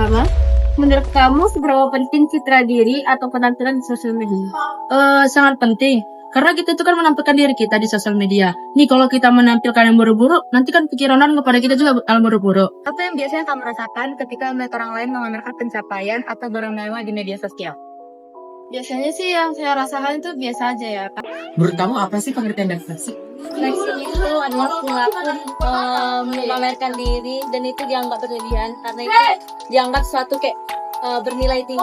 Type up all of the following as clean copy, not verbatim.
pertama, menurut kamu seberapa penting citra diri atau penampilan di sosial media? Sangat penting. Karena kita itu kan menampilkan diri kita di sosial media. Nih kalau kita menampilkan yang buruk-buruk, nanti kan pikiran orang kepada kita juga bakal buruk-buruk. Apa yang biasanya kamu rasakan ketika melihat orang lain memamerkan pencapaian atau barang mewah di media sosial? Biasanya sih yang saya rasakan itu biasa aja ya. Menurut kamu apa sih pengertian dari flexing? Flexing itu adalah perilaku memamerkan diri dan itu dianggap berlebihan karena itu dianggap suatu kayak bernilai tinggi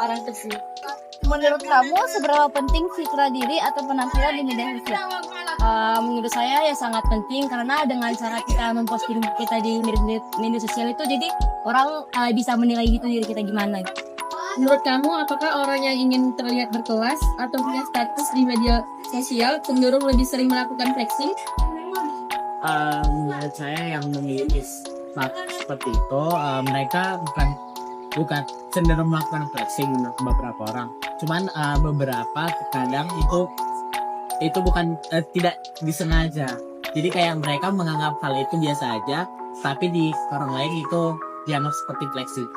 orang tersebut. Menurut kamu seberapa penting citra diri atau penampilan di media sosial? Menurut saya ya sangat penting karena dengan cara kita memposting kita di media sosial itu jadi orang bisa menilai gitu diri kita gimana. Menurut kamu apakah orang yang ingin terlihat berkelas atau punya status di media sosial cenderung lebih sering melakukan flexing? Menurut saya yang memiliki status seperti itu mereka bukan cenderung melakukan flexing untuk beberapa orang. Cuman beberapa kadang itu bukan tidak disengaja. Jadi kayak mereka menganggap hal itu biasa aja, tapi di orang lain itu dianggap seperti flexing.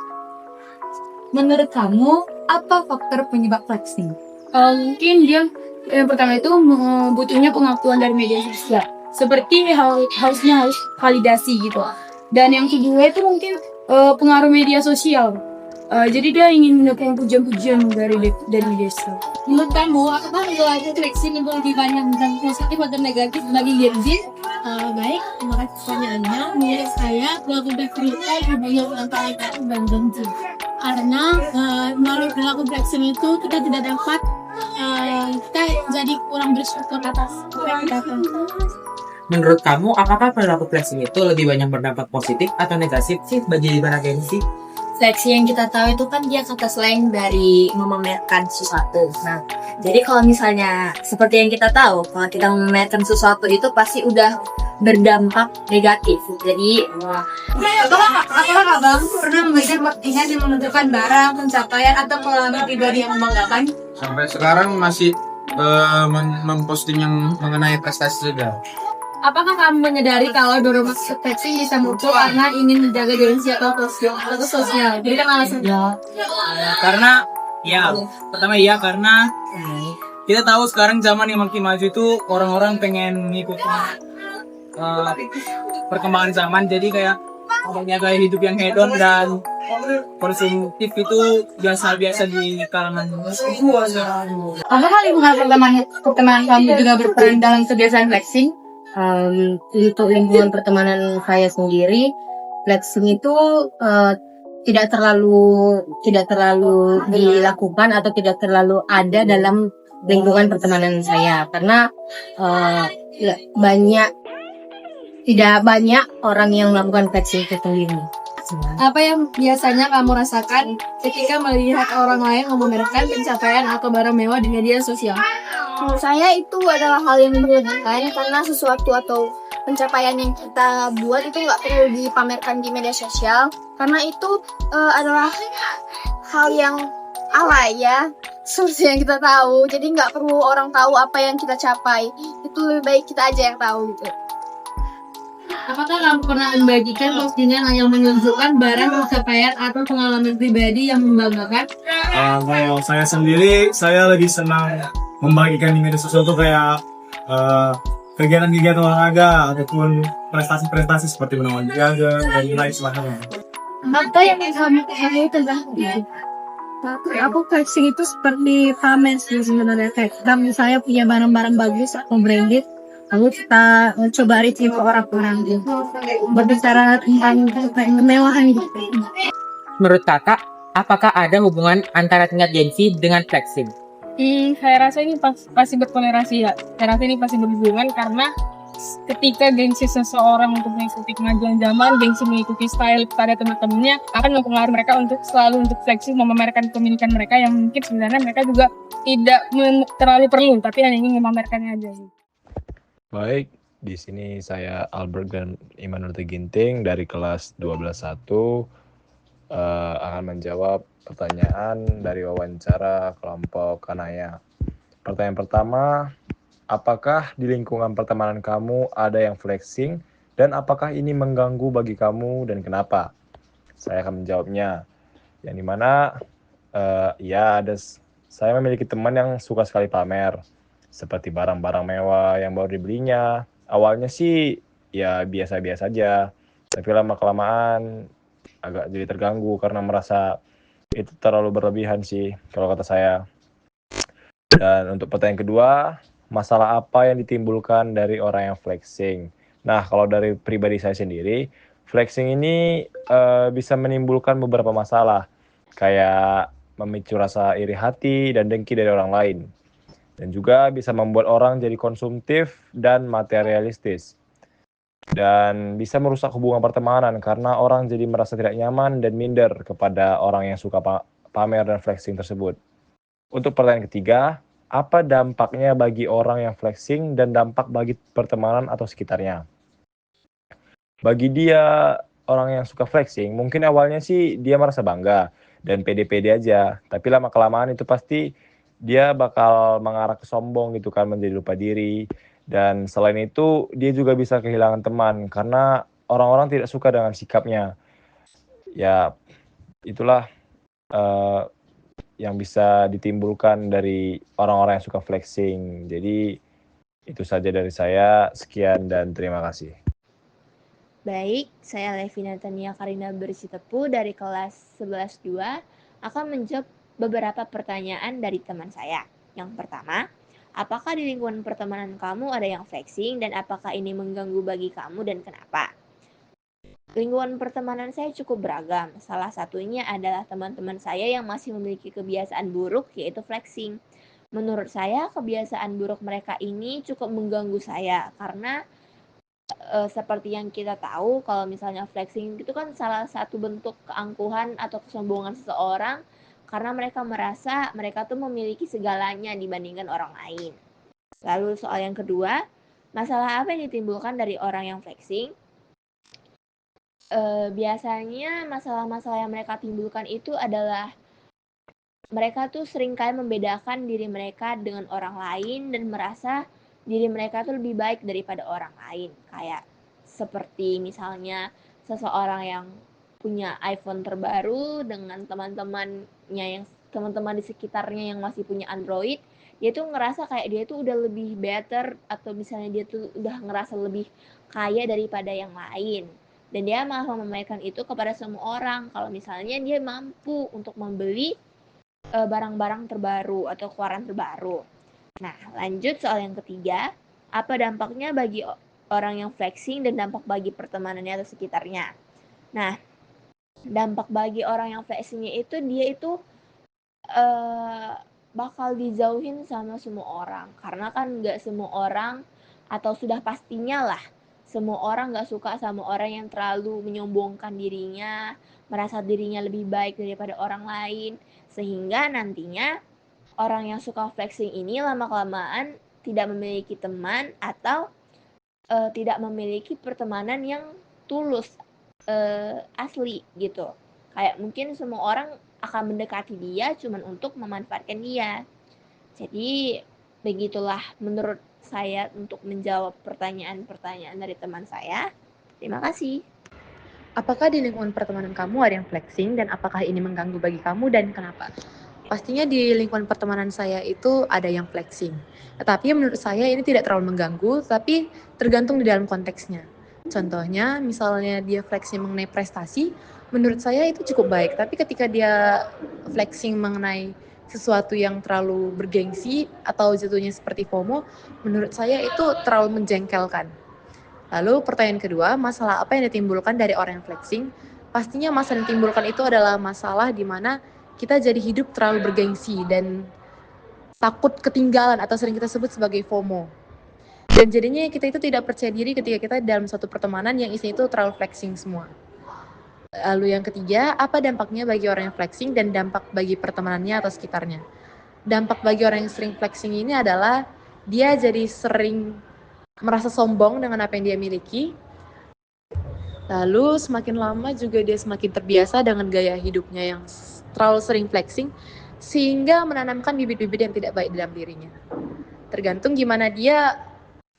Menurut kamu, apa faktor penyebab flexing? Mungkin dia yang pertama itu butuhnya pengakuan dari media sosial. Seperti harusnya harus validasi gitu. Dan yang kedua itu mungkin pengaruh media sosial. Jadi dia ingin mendapatkan pujian-pujian dari media sosial. Menurut kamu, apakah perilaku flexing itu lebih banyak tentang positif atau negatif bagi Gen Z? Baik, terima kasih pertanyaannya. Menurut saya, perilaku flexing itu lebih banyak antara negatif dan Gen Z. Karena melalui perilaku flexing itu kita tidak dapat kita jadi kurang bersyukur atas apa yang kita lakukan. Menurut kamu, apakah perilaku flexing itu lebih banyak berdampak positif atau negatif sih bagi para Gen Z? Flexing yang kita tahu itu kan dia kata slang dari memamerkan sesuatu. Nah, jadi kalau misalnya seperti yang kita tahu, kalau kita memamerkan sesuatu itu pasti udah berdampak negatif. Jadi, Apakah abang pernah memberikan buktinya di menunjukkan barang, pencapaian, atau pengalaman pribadi yang membanggakan? Sampai sekarang masih memposting yang mengenai prestasi juga. Apakah kamu menyadari kalau dorongan flexing bisa muncul karena ingin menjaga diri atau sosial? Jadi kan alasannya. Karena kita tahu sekarang zaman yang makin maju itu orang-orang pengen mengikuti perkembangan zaman, jadi kayak adanya gaya hidup yang hedon dan konsumtif itu biasa-biasa di kalangan. Apakah lingkungan pertemanan kamu juga berperan dalam kebiasaan flexing? Untuk lingkungan pertemanan saya sendiri, flexing itu tidak terlalu dilakukan atau tidak terlalu ada dalam lingkungan pertemanan saya karena tidak banyak orang yang melakukan flexing itu sendiri. Apa yang biasanya kamu rasakan ketika melihat orang lain memamerkan pencapaian atau barang mewah di media sosial? Menurut saya itu adalah hal yang menyenangkan karena sesuatu atau pencapaian yang kita buat itu nggak perlu dipamerkan di media sosial karena itu adalah hal yang alay ya, seperti yang kita tahu. Jadi nggak perlu orang tahu apa yang kita capai, itu lebih baik kita aja yang tahu gitu. Apakah kamu pernah membagikan postingan yang menunjukkan barang pencapaian atau pengalaman pribadi yang membanggakan? Kalau saya sendiri, saya lebih senang membagikan di media sosial itu kayak kegiatan-kegiatan olahraga ataupun prestasi-prestasi seperti menang olahraga dan lain sebagainya. Apa yang kamu ketahui tentang itu? Aku flexing itu seperti pamer sih sebenarnya, kayak kita misalnya punya barang-barang bagus atau branded, lalu kita coba review ke orang-orang gitu, berbicara tentang kemewahan gitu. Menurut kakak, apakah ada hubungan antara tingkat Gen Z dengan flexing? Saya rasa ini pasti berkorelasi ya. Saya rasa ini pasti berhubungan karena ketika gengsi seseorang untuk mengikuti kemajuan zaman, gengsi mengikuti style pada teman-temannya akan mempengaruhi mereka untuk selalu untuk flexing memamerkan kepemilikan mereka yang mungkin sebenarnya mereka juga tidak terlalu perlu, tapi hanya ingin memamerkannya aja. Baik, di sini saya Albert dan Imanur Ginting dari kelas 12.1 akan menjawab pertanyaan dari wawancara kelompok Kanaya. Pertanyaan pertama, apakah di lingkungan pertemanan kamu ada yang flexing dan apakah ini mengganggu bagi kamu dan kenapa? Saya akan menjawabnya. Yang dimana ya saya memiliki teman yang suka sekali pamer, seperti barang-barang mewah yang baru dibelinya. Awalnya sih ya biasa-biasa aja, tapi lama-kelamaan agak jadi terganggu karena merasa itu terlalu berlebihan sih kalau kata saya. Dan untuk pertanyaan kedua, masalah apa yang ditimbulkan dari orang yang flexing? Nah, kalau dari pribadi saya sendiri, flexing ini bisa menimbulkan beberapa masalah, kayak memicu rasa iri hati dan dengki dari orang lain. Dan juga bisa membuat orang jadi konsumtif dan materialistis. Dan bisa merusak hubungan pertemanan karena orang jadi merasa tidak nyaman dan minder kepada orang yang suka pamer dan flexing tersebut. Untuk pertanyaan ketiga, apa dampaknya bagi orang yang flexing dan dampak bagi pertemanan atau sekitarnya? Bagi dia, orang yang suka flexing, mungkin awalnya sih dia merasa bangga dan pede-pede aja. Tapi lama-kelamaan itu pasti dia bakal mengarah ke sombong gitu kan, menjadi lupa diri. Dan selain itu, dia juga bisa kehilangan teman karena orang-orang tidak suka dengan sikapnya. Ya, itulah yang bisa ditimbulkan dari orang-orang yang suka flexing. Jadi itu saja dari saya. Sekian dan terima kasih. Baik, saya Levina Tania Karina Bersitepu dari kelas 11-2 akan menjawab beberapa pertanyaan dari teman saya. Yang pertama, apakah di lingkungan pertemanan kamu ada yang flexing dan apakah ini mengganggu bagi kamu dan kenapa? Lingkungan pertemanan saya cukup beragam. Salah satunya adalah teman-teman saya yang masih memiliki kebiasaan buruk, yaitu flexing. Menurut saya, kebiasaan buruk mereka ini cukup mengganggu saya karena seperti yang kita tahu, kalau misalnya flexing itu kan salah satu bentuk keangkuhan atau kesombongan seseorang karena mereka merasa mereka tuh memiliki segalanya dibandingkan orang lain. Lalu soal yang kedua, masalah apa yang ditimbulkan dari orang yang flexing? Biasanya masalah-masalah yang mereka timbulkan itu adalah mereka tuh seringkali membedakan diri mereka dengan orang lain dan merasa diri mereka tuh lebih baik daripada orang lain. Kayak seperti misalnya seseorang yang punya iPhone terbaru dengan teman-teman di sekitarnya yang masih punya Android, dia tuh ngerasa kayak dia tuh udah lebih better atau misalnya dia tuh udah ngerasa lebih kaya daripada yang lain. Dan dia malah memamerkan itu kepada semua orang kalau misalnya dia mampu untuk membeli barang-barang terbaru atau keluaran terbaru. Nah, lanjut soal yang ketiga, apa dampaknya bagi orang yang flexing dan dampak bagi pertemanannya atau sekitarnya? Nah, dampak bagi orang yang flexingnya itu dia itu bakal dijauhin sama semua orang karena kan nggak semua orang atau sudah pastinya lah semua orang nggak suka sama orang yang terlalu menyombongkan dirinya, merasa dirinya lebih baik daripada orang lain, sehingga nantinya orang yang suka flexing ini lama-kelamaan tidak memiliki teman atau tidak memiliki pertemanan yang tulus, asli gitu. Kayak mungkin semua orang akan mendekati dia cuman untuk memanfaatkan dia. Jadi begitulah menurut saya untuk menjawab pertanyaan-pertanyaan dari teman saya. Terima kasih. Apakah di lingkungan pertemanan kamu ada yang flexing dan apakah ini mengganggu bagi kamu dan kenapa? Pastinya di lingkungan pertemanan saya itu ada yang flexing. Tetapi menurut saya ini tidak terlalu mengganggu, tapi tergantung di dalam konteksnya. Contohnya, misalnya dia flexing mengenai prestasi, menurut saya itu cukup baik. Tapi ketika dia flexing mengenai sesuatu yang terlalu bergengsi atau jatuhnya seperti FOMO, menurut saya itu terlalu menjengkelkan. Lalu pertanyaan kedua, masalah apa yang ditimbulkan dari orang yang flexing? Pastinya masalah yang ditimbulkan itu adalah masalah di mana kita jadi hidup terlalu bergengsi dan takut ketinggalan atau sering kita sebut sebagai FOMO. Dan jadinya kita itu tidak percaya diri ketika kita dalam suatu pertemanan yang isinya itu terlalu flexing semua. Lalu yang ketiga, apa dampaknya bagi orang yang flexing dan dampak bagi pertemanannya atau sekitarnya? Dampak bagi orang yang sering flexing ini adalah dia jadi sering merasa sombong dengan apa yang dia miliki. Lalu semakin lama juga dia semakin terbiasa dengan gaya hidupnya yang terlalu sering flexing, sehingga menanamkan bibit-bibit yang tidak baik dalam dirinya. Tergantung gimana dia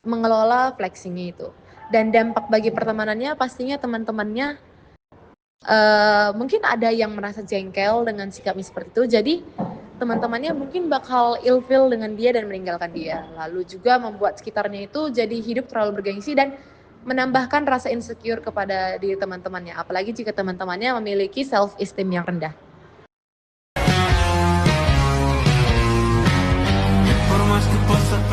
mengelola flexingnya itu. Dan dampak bagi pertemanannya pastinya teman-temannya mungkin ada yang merasa jengkel dengan sikapnya seperti itu, jadi teman-temannya mungkin bakal ilfeel dengan dia dan meninggalkan dia. Lalu juga membuat sekitarnya itu jadi hidup terlalu bergengsi dan menambahkan rasa insecure kepada diri teman-temannya. Apalagi jika teman-temannya memiliki self-esteem yang rendah. Por más que pasa